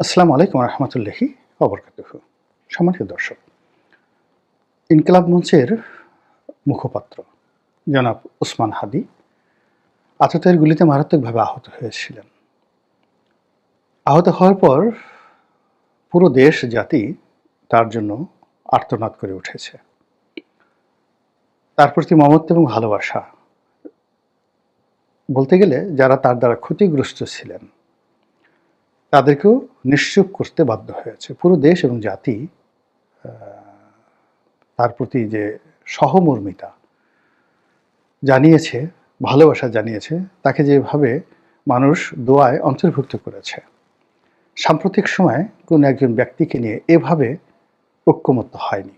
আসসালামু আলাইকুম রহমতুল্লাহি ওবরকাতুহু। সম্মানিত দর্শক, ইনকিলাব মঞ্চের মুখপাত্র জনাব ওসমান হাদি আততায়ীর গুলিতে মারাত্মকভাবে আহত হয়েছিলেন। আহত হওয়ার পর পুরো দেশ জাতি তার জন্য আর্তনাদ করে উঠেছে। তার প্রতি মমত্ব এবং ভালোবাসা, বলতে গেলে যারা তার দ্বারা ক্ষতিগ্রস্ত ছিলেন তাদেরকেও নিশ্চুপ করতে বাধ্য হয়েছে। পুরো দেশ এবং জাতি তার প্রতি যে সহমর্মিতা জানিয়েছে, ভালোবাসা জানিয়েছে, তাকে যেভাবে মানুষ দোয়ায় অন্তর্ভুক্ত করেছে, সাম্প্রতিক সময়ে কোনো একজন ব্যক্তিকে নিয়ে এভাবে ঐক্যমত্য হয়নি।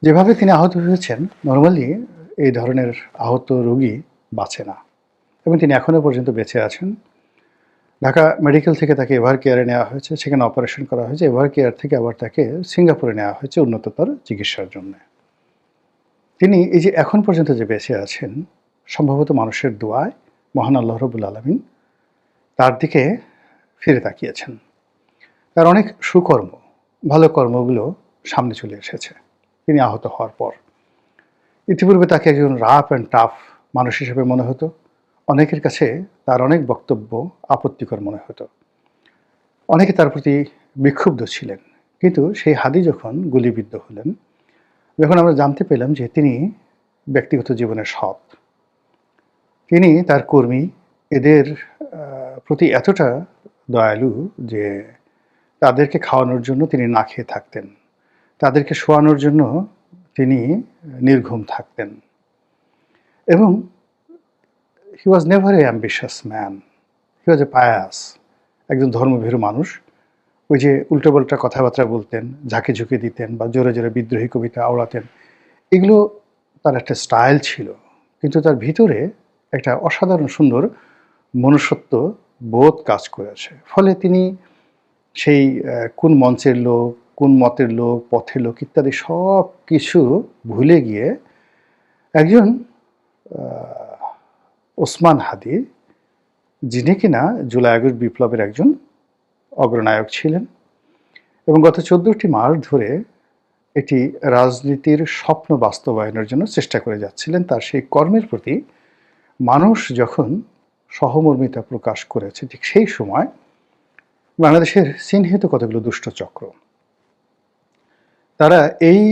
যেভাবে তিনি আহত হয়েছেন, নর্মালি এই ধরনের আহত রোগী বাঁচে না, এবং তিনি এখনও পর্যন্ত বেঁচে আছেন। ঢাকা মেডিকেল থেকে তাকে এভার কেয়ারে নেওয়া হয়েছে, সেখানে অপারেশন করা হয়েছে। এভার কেয়ার থেকে আবার তাকে সিঙ্গাপুরে নেওয়া হয়েছে উন্নততর চিকিৎসার জন্য। তিনি এই যে এখন পর্যন্ত যে বেঁচে আছেন, সম্ভবত মানুষের দোয়ায় মহান আল্লাহ রাব্বুল আলামিন তার দিকে ফিরে তাকিয়েছেন। তার অনেক সুকর্ম, ভালো কর্মগুলো সামনে চলে এসেছে তিনি আহত হওয়ার পর। ইতিপূর্বে তাকে একজন রাফ অ্যান্ড টাফ মানুষ হিসেবে মনে হতো। অনেকের কাছে তার অনেক বক্তব্য আপত্তিকর মনে হতো। অনেকে তার প্রতি বিক্ষুব্ধ ছিলেন। কিন্তু সেই হাদি যখন গুলিবিদ্ধ হলেন, যখন আমরা জানতে পেলাম যে তিনি ব্যক্তিগত জীবনে সৎ, তিনি তার কর্মী এদের প্রতি এতটা দয়ালু যে তাদেরকে খাওয়ানোর জন্য তিনি না খেয়ে থাকতেন, তাদেরকে শোয়ানোর জন্য তিনি নির্ঘুম থাকতেন, এবং he was never a ambitious man, he was a pious, একজন ধর্মভীরু মানুষ। ওই যে উল্টোপাল্টা কথাবার্তা বলতেন, ঝাঁকে ঝুঁকে দিতেন বা জোরে জোরে বিদ্রোহী কবিতা আওড়াতেন, এগুলো তার একটা স্টাইল ছিল, কিন্তু তার ভিতরে একটা অসাধারণ সুন্দর মনুষ্যত্ব বোধ কাজ করেছে। ফলে তিনি সেই কোন মঞ্চের লোক, কোন মতের লোক, পথের লোক ইত্যাদি সব কিছু ভুলে গিয়ে একজন ওসমান হাদি, যিনি কিনা জুলাই আগস্ট বিপ্লবের একজন অগ্রনায়ক ছিলেন এবং গত 14টি মাস ধরে এটি রাজনীতির স্বপ্ন বাস্তবায়নের জন্য চেষ্টা করে যাচ্ছিলেন। তার সেই কর্মের প্রতি মানুষ যখন সহমর্মিতা প্রকাশ করেছে, ঠিক সেই সময় বাংলাদেশের চিহ্নিত কতগুলো দুষ্ট চক্র, তারা এই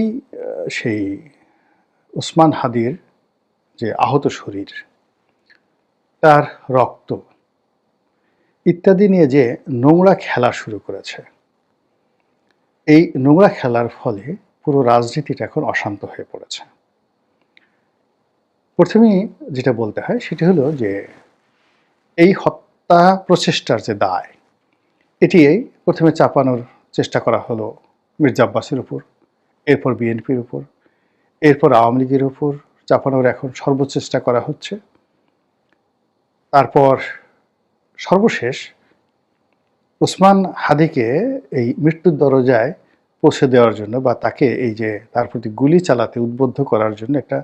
সেই ওসমান হাদির যে আহত শরীর, তার রক্ত ইত্যাদি নিয়ে যে নোংরা খেলা শুরু করেছে, এই নোংরা খেলার ফলে পুরো রাজনীতিটা এখন অশান্ত হয়ে পড়েছে। প্রথমেই যেটা বলতে হয় সেটি হলো যে এই হত্যা প্রচেষ্টার যে দায়, এটি প্রথমে চাপানোর চেষ্টা করা হলো মির্জা আব্বাসের উপর, এরপর বিএনপির উপর, এরপর আওয়ামী লীগের উপর চাপানোর এখন সর্বচেষ্টা করা হচ্ছে। তারপর সর্বশেষ ওসমান হাদিকে এই মৃত্যুর দরজায় পৌঁছে দেওয়ার জন্য বা তাকে এই যে তার প্রতি গুলি চালাতে উদ্বুদ্ধ করার জন্য একটা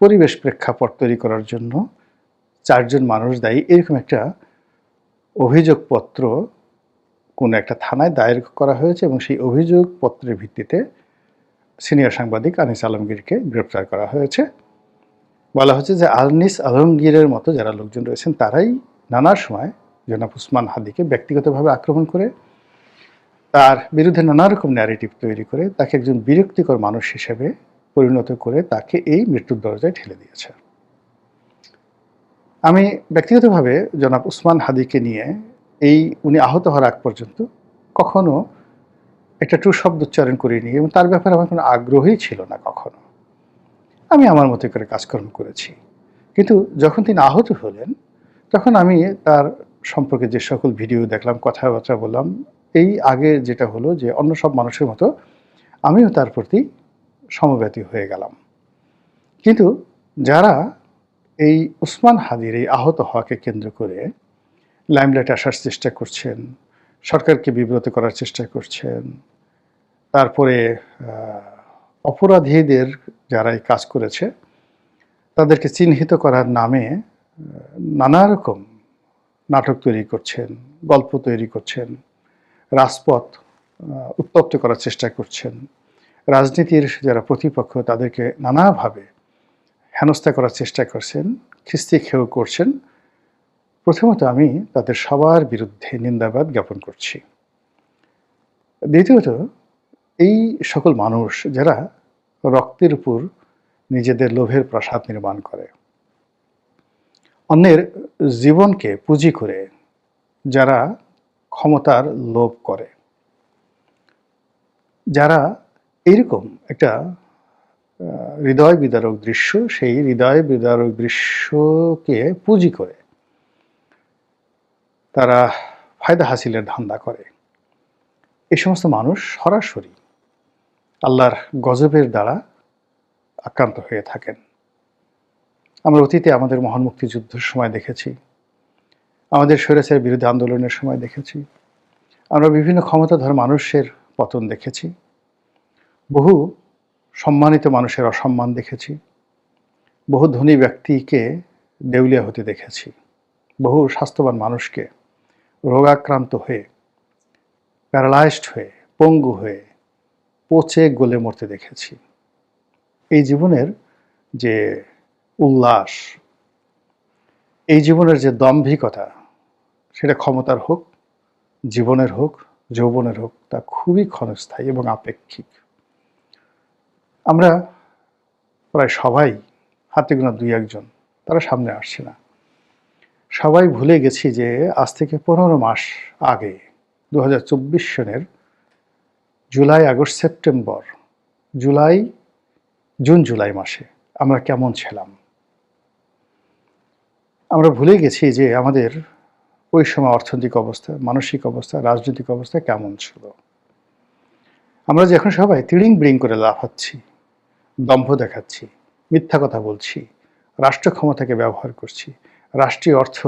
পরিবেশ প্রেক্ষাপট তৈরি করার জন্য 4 জন মানুষ দায়ী, এরকম একটা অভিযোগপত্র কোনো একটা থানায় দায়ের করা হয়েছে এবং সেই অভিযোগপত্রের ভিত্তিতে সিনিয়র সাংবাদিক আনিস আলমগীরকে গ্রেপ্তার করা হয়েছে। বলা হচ্ছে যে আনিস আলমগীরের মতো যারা লোকজন রয়েছেন তারাই নানা সময় জনাব ওসমান হাদিকে ব্যক্তিগতভাবে আক্রমণ করে, তার বিরুদ্ধে নানা রকম ন্যারেটিভ তৈরি করে তাকে একজন বিরক্তিকর মানুষ হিসেবে পরিণত করে তাকে এই মৃত্যুর দরজায় ঠেলে দিয়েছে। আমি ব্যক্তিগতভাবে জনাব ওসমান হাদিকে নিয়ে উনি আহত হওয়ার আগ পর্যন্ত কখনো একটা টু শব্দ উচ্চারণ করিনি এবং তার ব্যাপারে আমার কোনো আগ্রহই ছিল না কখনো। আমি আমার মতো করে কাজকর্ম করেছি। কিন্তু যখন তিনি আহত হলেন তখন আমি তার সম্পর্কে যে সকল ভিডিও দেখলাম, কথাবার্তা বললাম, এই আগে যেটা হলো যে অন্য সব মানুষের মতো আমিও তার প্রতি সমব্যথী হয়ে গেলাম। কিন্তু যারা এই ওসমান হাদির এই আহত হওয়াকে কেন্দ্র করে লাইমলাইটে আসার চেষ্টা করছেন, সরকারকে বিব্রত করার চেষ্টা করছেন, তারপরে অপরাধীদের যারা এই কাজ করেছে তাদেরকে চিহ্নিত করার নামে নানা রকম নাটক তৈরি করছেন, গল্প তৈরি করছেন, রাজপথ উত্তপ্ত করার চেষ্টা করছেন, রাজনীতির যারা প্রতিপক্ষ তাদেরকে নানাভাবে হেনস্থা করার চেষ্টা করছেন, খিস্তি খেয়েও করছেন, প্রথমত আমি তাদের সবার বিরুদ্ধে নিন্দাবাদ জ্ঞাপন করছি। দ্বিতীয়ত, এই সকল মানুষ যারা রক্তের উপর নিজেদের লোভের প্রাসাদ নির্মাণ করে, অন্যের জীবনকে পুঁজি করে যারা ক্ষমতার লোভ করে, যারা এইরকম একটা হৃদয় বিদারক দৃশ্য, সেই হৃদয় বিদারক দৃশ্যকে পুঁজি করে তারা ফায়দা হাসিলের ধান্দা করে, এই সমস্ত মানুষ সরাসরি আল্লাহর গজবের দ্বারা আক্রান্ত হয়ে থাকেন। আমরা অতীতে আমাদের মহান মুক্তিযুদ্ধের সময় দেখেছি, আমাদের স্বৈরাচারের বিরুদ্ধে আন্দোলনের সময় দেখেছি, আমরা বিভিন্ন ক্ষমতাধর মানুষের পতন দেখেছি, বহু সম্মানিত মানুষের অসম্মান দেখেছি, বহু ধনী ব্যক্তিকে দেউলিয়া হতে দেখেছি, বহু স্বাস্থ্যবান মানুষকে রোগাক্রান্ত হয়ে, প্যারালাইজড হয়ে, পঙ্গু হয়ে, পচে গলে মরতে দেখেছি। এই জীবনের যে উল্লাস, এই জীবনের যে দাম্ভিকতা, সেটা ক্ষমতার হোক, জীবনের হোক, যৌবনের হোক, তা খুবই ক্ষণস্থায়ী এবং আপেক্ষিক। আমরা প্রায় সবাই, হাতে গোনা দুই একজন, তারা সামনে আসছে না, সবাই ভুলে গেছি যে আজ থেকে 15 মাস আগে 2024 সনের July, August, September, June July মাসে আমরা কেমন ছিলাম। আমরা ভুলে গেছি যে আমাদের ওই সময় অর্থনৈতিক অবস্থা, মানসিক অবস্থা, রাজনৈতিক অবস্থা কেমন ছিল। আমরা যে এখন সবাই তিড়িং বিড়িং করে লাফাচ্ছি, দম্ভ দেখাচ্ছি, মিথ্যা কথা বলছি, রাষ্ট্র ক্ষমতাকে ব্যবহার করছি, রাষ্ট্রীয় অর্থ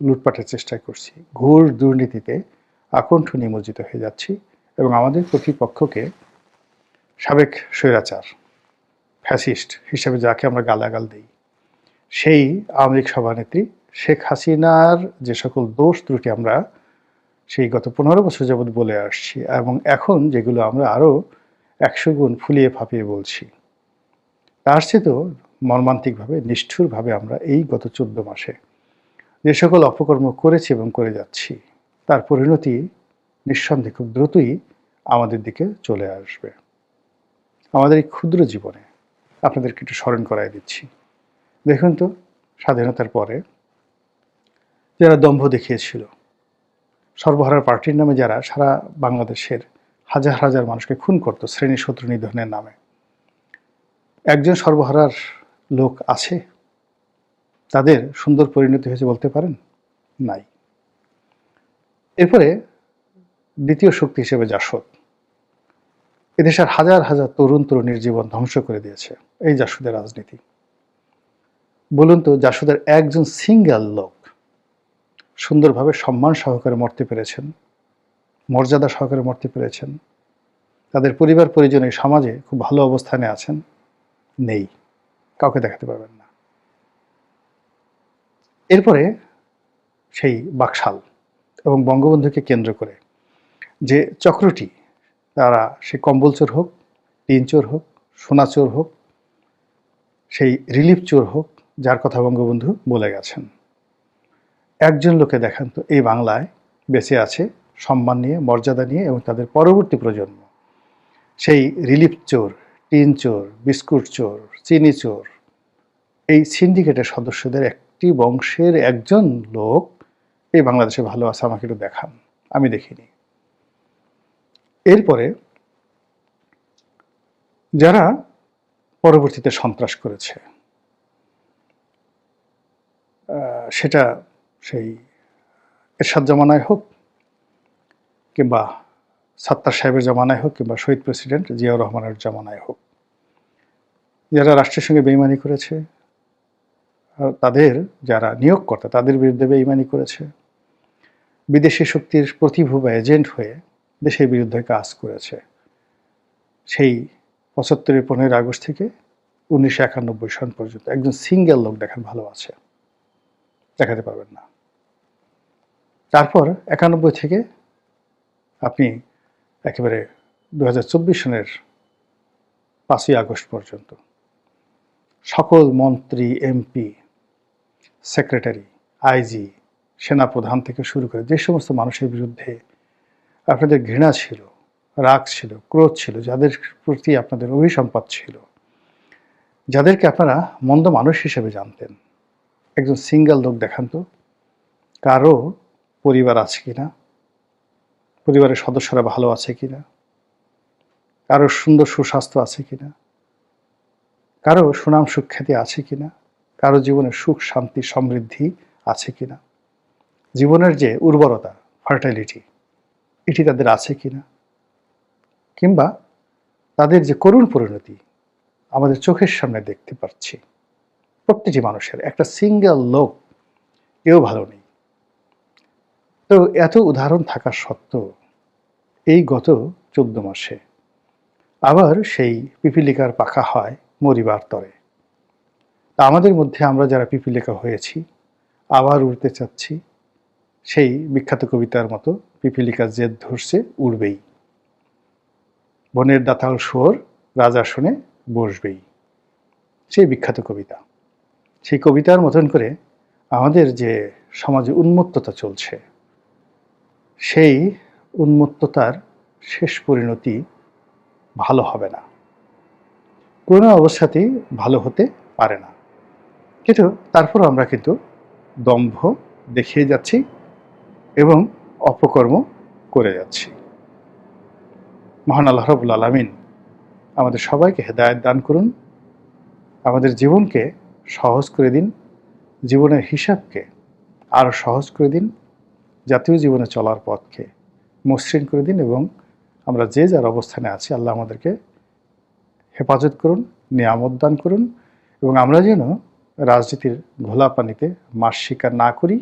লুটপাটের চেষ্টা করছি, ঘোর দুর্নীতিতে আকণ্ঠ নিমজ্জিত হয়ে যাচ্ছি এবং আমাদের প্রতিপক্ষকে সাবেক স্বৈরাচার, ফ্যাসিস্ট হিসেবে যাকে আমরা গালাগাল দিই, সেই আওয়ামী লীগ সভানেত্রী শেখ হাসিনার যে সকল দোষ ত্রুটি আমরা সেই গত 15 বছর যাবৎ বলে আসছি এবং এখন যেগুলো আমরা আরও 100 গুণ ফুলিয়ে ফাঁপিয়ে বলছি, তার চেয়েও মর্মান্তিকভাবে, নিষ্ঠুরভাবে আমরা এই গত 14 মাসে যে সকল অপকর্ম করেছি এবং করে যাচ্ছি, তার পরিণতি নিঃসন্দেহে খুব দ্রুতই আমাদের দিকে চলে আসবে। আমাদের এই ক্ষুদ্র জীবনে আপনাদেরকে একটু স্মরণ করাই দিচ্ছি। দেখুন তো, স্বাধীনতার পরে যারা দম্ভ দেখিয়েছিল, সর্বহারার পার্টির নামে যারা সারা বাংলাদেশের হাজার হাজার মানুষকে খুন করত শ্রেণী শত্রু নিধনের নামে, একজন সর্বহারার লোক আছে? তাদের সুন্দর পরিণতি হয়েছে বলতে পারেন? নাই। এরপরে দ্বিতীয় শক্তি হিসেবে জাসদ, এদেশের হাজার হাজার তরুণ তরুণীর জীবন ধ্বংস করে দিয়েছে এই জাসদের রাজনীতি। বলুন তো, জাসদের একজন সিঙ্গেল লোক সুন্দরভাবে সম্মান সহকারে মরতে পেরেছেন, মর্যাদা সহকারে মরতে পেরেছেন, তাদের পরিবার পরিজন এই সমাজে খুব ভালো অবস্থানে আছেন? নেই, কাউকে দেখাতে পারবেন না। এরপরে সেই বাকশাল এবং বঙ্গবন্ধুকে কেন্দ্র করে যে চক্রটি, তারা সে কম্বল চোর হোক, টিন চোর হোক, সোনা চোর হোক, সেই রিলিফ চোর হোক, যার কথা বঙ্গবন্ধু বলে গেছেন, একজন লোকে দেখান তো এই বাংলায় বেঁচে আছে সম্মান নিয়ে, মর্যাদা নিয়ে, এবং তাদের পরবর্তী প্রজন্ম সেই রিলিফ চোর, টিন চোর, বিস্কুট চোর, চিনি চোর, এই সিন্ডিকেটের সদস্যদের একটি বংশের একজন লোক এই বাংলাদেশে ভালো আছে আমাকে একটু দেখান, আমি দেখিনি। এরপরে যারা পরবর্তীতে সন্ত্রাস করেছে, সেটা সেই এরশাদ জামানায় হোক, কিংবা সাত্তার সাহেবের জামানায় হোক, কিংবা শহীদ প্রেসিডেন্ট জিয়াউর রহমানের জামানায় হোক, যারা রাষ্ট্রের সঙ্গে বেইমানি করেছে, তাদের যারা নিয়োগকর্তা তাদের বিরুদ্ধে বেইমানি করেছে, বিদেশি শক্তির প্রতিভূ বা এজেন্ট হয়ে দেশের বিরুদ্ধে কাজ করেছে, সেই 75-এর 15 আগস্ট থেকে 1991 সন পর্যন্ত একজন সিঙ্গেল লোক দেখান ভালো আছে, দেখাতে পারবেন না। তারপর 91 থেকে আপনি একেবারে 2024 সনের 5ই আগস্ট পর্যন্ত সকল মন্ত্রী, এমপি, সেক্রেটারি, আইজি, সেনাপ্রধান থেকে শুরু করে যে সমস্ত মানুষের বিরুদ্ধে আপনাদের ঘৃণা ছিল, রাগ ছিল, ক্রোধ ছিল, যাদের প্রতি আপনাদের অভিসম্পাত ছিল, যাদেরকে আপনারা মন্দ মানুষ হিসেবে জানতেন, একজন সিঙ্গেল লোক দেখান তো, কারো পরিবার আছে কিনা, পরিবারের সদস্যরা ভালো আছে কিনা, কারো সুন্দর সুস্বাস্থ্য আছে কিনা, কারো সুনাম সুখ্যাতি আছে কিনা, কারো জীবনে সুখ শান্তি সমৃদ্ধি আছে কিনা, জীবনের যে উর্বরতা, ফার্টাইলিটি, এটি তাদের আছে কিনা, কিংবা তাদের যে করুণ পরিণতি আমাদের চোখের সামনে দেখতে পাচ্ছি। প্রত্যেকটি মানুষের, একটা সিঙ্গেল লোক কেউ ভালো নেই। তো এত উদাহরণ থাকা সত্ত্বেও এই গত 14 মাসে আবার সেই পিপীলিকার পাখা হয় মরিবার তরে। তা আমাদের মধ্যে আমরা যারা পিপীলিকা হয়েছি আবার উড়তে চাচ্ছি, সেই বিখ্যাত কবিতার মতো পিপীলিকা জেদ ধরছে উড়বেই, বনের দাতাল শুয়োর রাজা শুনে বসবেই, সেই বিখ্যাত কবিতা। সেই কবিতার মতন করে আমাদের যে সমাজে উন্মত্ততা চলছে, সেই উন্মত্ততার শেষ পরিণতি ভালো হবে না, কোনো অবস্থাতেই ভালো হতে পারে না। কিন্তু তারপর আমরা কিন্তু দম্ভ দেখিয়ে যাচ্ছি এবং অপকর্ম করে যাচ্ছি। মহান আল্লাহ রাব্বুল আলামিন আমাদের সবাইকে হেদায়েত দান করুন, আমাদের জীবনকে সহজ করে দিন, জীবনের হিসাবকে আরও সহজ করে দিন, জাতীয় জীবনে চলার পথকে মসৃণ করে দিন, এবং আমরা যে যার অবস্থানে আছি আল্লাহ আমাদেরকে হেফাজত করুন, নিয়ামত দান করুন, এবং আমরা যেন রাজনীতির ঘোলা পানিতে মাছ শিকার না করি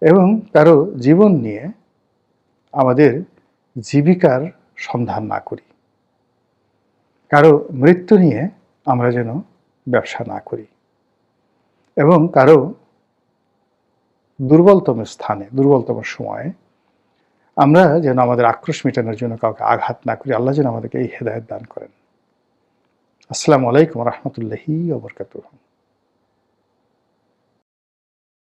এবং কারো জীবন নিয়ে আমাদের জীবিকার সন্ধান না করি, কারো মৃত্যু নিয়ে আমরা যেন ব্যবসা না করি, এবং কারো দুর্বলতম স্থানে, দুর্বলতম সময়ে আমরা যেন আমাদের আক্রোশ মেটানোর জন্য কাউকে আঘাত না করি। আল্লাহ যেন আমাদেরকে এই হেদায়েত দান করেন। আসসালামু আলাইকুম ওয়া রাহমাতুল্লাহি ওয়া বারাকাতুহু।